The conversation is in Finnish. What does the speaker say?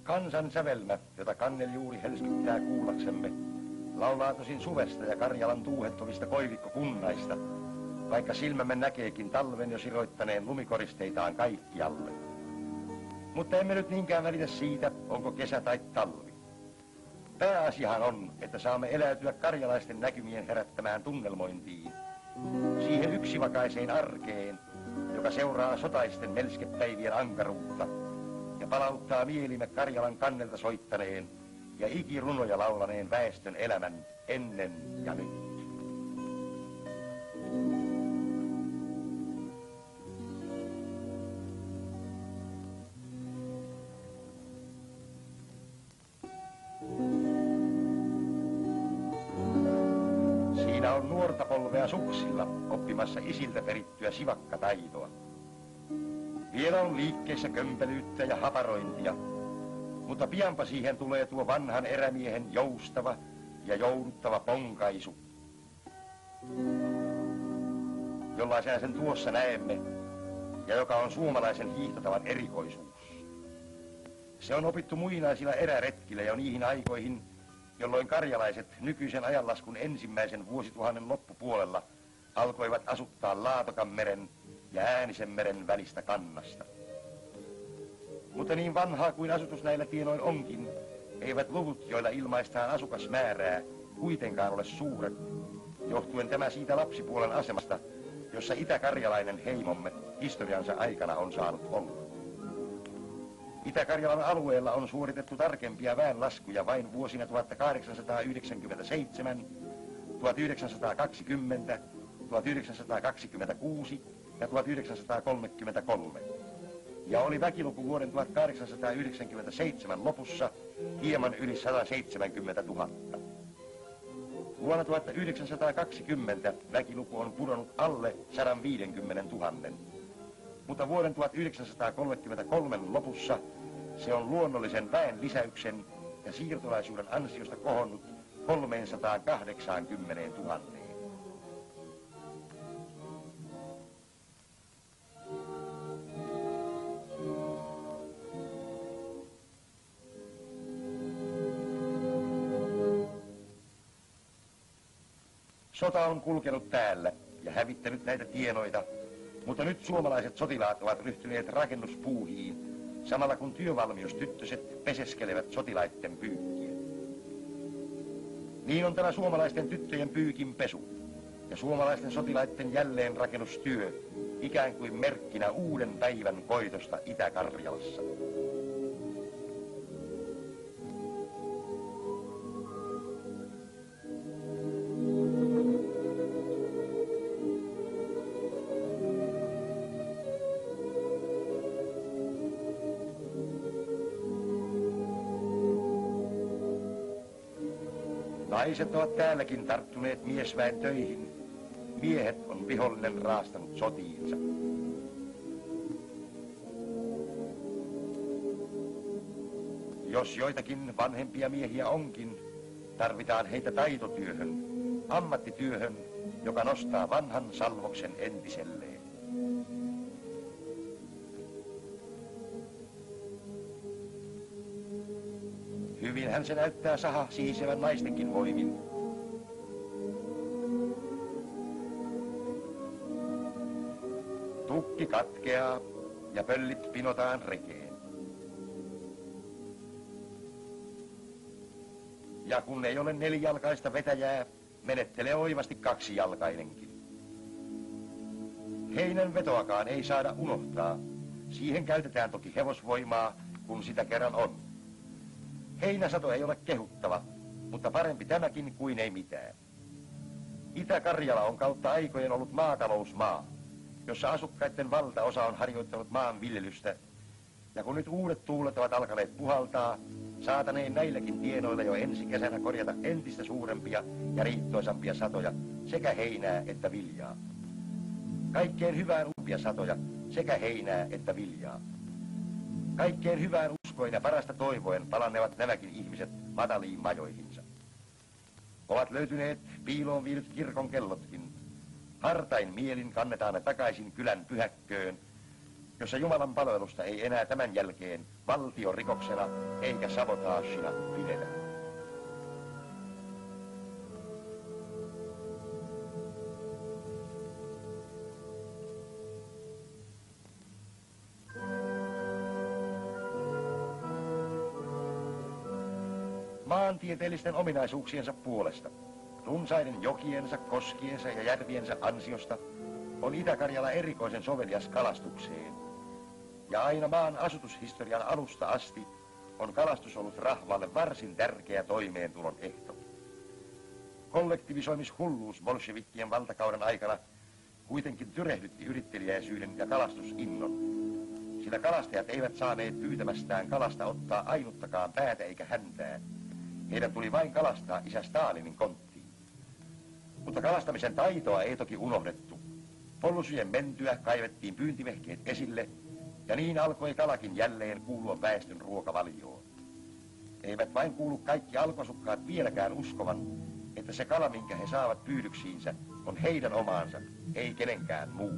Kansan sävelmä, jota kannel juuri helskyttää kuullaksemme, laulaa tosin suvesta ja Karjalan tuuhettovista koivikkokunnaista, vaikka silmämme näkeekin talven jo siroittaneen lumikoristeitaan kaikkialle. Mutta emme nyt niinkään välitä siitä, onko kesä tai talvi. Pääasiahan on, että saamme eläytyä karjalaisten näkymien herättämään tunnelmointiin, siihen yksivakaiseen arkeen, joka seuraa sotaisten melskepäivien ankaruutta ja palauttaa mielimme Karjalan kannelta soittaneen ja ikirunoja laulaneen väestön elämän ennen ja nyt. Siinä on nuorta polvea suksilla oppimassa isiltä perittyä sivakkataitoa. Vielä on liikkeessä kömpelyyttä ja haparointia, mutta pianpa siihen tulee tuo vanhan erämiehen joustava ja jouduttava ponkaisu, jollaisena sen tuossa näemme ja joka on suomalaisen hiihtotavan erikoisuus. Se on opittu muinaisilla eräretkillä jo niihin aikoihin, jolloin karjalaiset nykyisen ajanlaskun ensimmäisen vuosituhannen loppupuolella alkoivat asuttaa Laatokanmeren ja Äänisenmeren välistä kannasta. Mutta niin vanhaa kuin asutus näillä tienoin onkin, eivät luvut, joilla ilmaistaan asukasmäärää, kuitenkaan ole suuret, johtuen tämä siitä lapsipuolen asemasta, jossa itäkarjalainen heimomme historiansa aikana on saanut olla. Itä-Karjalan alueella on suoritettu tarkempia väenlaskuja vain vuosina 1897, 1920, 1926 ja 1933. Ja oli väkiluku vuoden 1897 lopussa hieman yli 170 000. Vuonna 1920 väkiluku on pudonnut alle 150 000, mutta vuoden 1933 lopussa se on luonnollisen väen lisäyksen ja siirtolaisuuden ansiosta kohonnut 380 000. Sota on kulkenut täällä ja hävittänyt näitä tienoita, mutta nyt suomalaiset sotilaat ovat ryhtyneet rakennuspuuhiin, samalla kun työvalmiustyttöset peseskelevät sotilaitten pyykkiä. Niin on tämä suomalaisten tyttöjen pyykin pesu ja suomalaisten sotilaitten jälleenrakennustyö ikään kuin merkkinä uuden päivän koitosta Itä-Karjalassa. Naiset ovat täälläkin tarttuneet miesväen töihin. Miehet on vihollinen raastanut sotiinsa. Jos joitakin vanhempia miehiä onkin, tarvitaan heitä taitotyöhön, ammattityöhön, joka nostaa vanhan salvoksen entiselleen. Hyvinhän se näyttää saha sihisevän naistenkin voimin. Tukki katkeaa ja pöllit pinotaan rekeen. Ja kun ei ole nelijalkaista vetäjää, menettelee oivasti kaksijalkainenkin. Heinän vetoakaan ei saada unohtaa. Siihen käytetään toki hevosvoimaa, kun sitä kerran on. Heinäsato ei ole kehuttava, mutta parempi tämäkin kuin ei mitään. Itä-Karjala on kautta aikojen ollut maatalousmaa, jossa asukkaiden valtaosa on harjoittanut maanviljelystä. Ja kun nyt uudet tuulet ovat alkaneet puhaltaa, saataneen näilläkin tienoilla jo ensi kesänä korjata entistä suurempia ja riittoisampia satoja, sekä heinää että viljaa. Kaikkeen hyvään umpia satoja, sekä heinää että viljaa. Kaikkeen hyvään uskoen ja parasta toivoen palannevat nämäkin ihmiset mataliin majoihinsa. Ovat löytyneet piiloon viedyt kirkon kellotkin. Hartain mielin kannetaan ne takaisin kylän pyhäkköön, jossa Jumalan palvelusta ei enää tämän jälkeen valtion rikoksena eikä sabotaasina pidetä. Maantieteellisten ominaisuuksiensa puolesta, runsaiden jokiensa, koskiensa ja järviensä ansiosta on Itä-Karjala erikoisen sovelias kalastukseen. Ja aina maan asutushistorian alusta asti on kalastus ollut rahvalle varsin tärkeä toimeentulon ehto. Kollektivisoimishulluus bolshevikkien valtakauden aikana kuitenkin tyrehdytti yritteliäisyyden ja kalastusinnon, sillä kalastajat eivät saaneet pyytämästään kalasta ottaa ainuttakaan päätä eikä häntää. Heidän tuli vain kalastaa isä Stalinin konttiin. Mutta kalastamisen taitoa ei toki unohdettu. Pollusyjen mentyä kaivettiin pyyntivehkeet esille, ja niin alkoi kalakin jälleen kuulua väestön ruokavalioon. Eivät vain kuulu kaikki alkuasukkaat vieläkään uskovan, että se kala, minkä he saavat pyydyksiinsä, on heidän omaansa, ei kenenkään muu.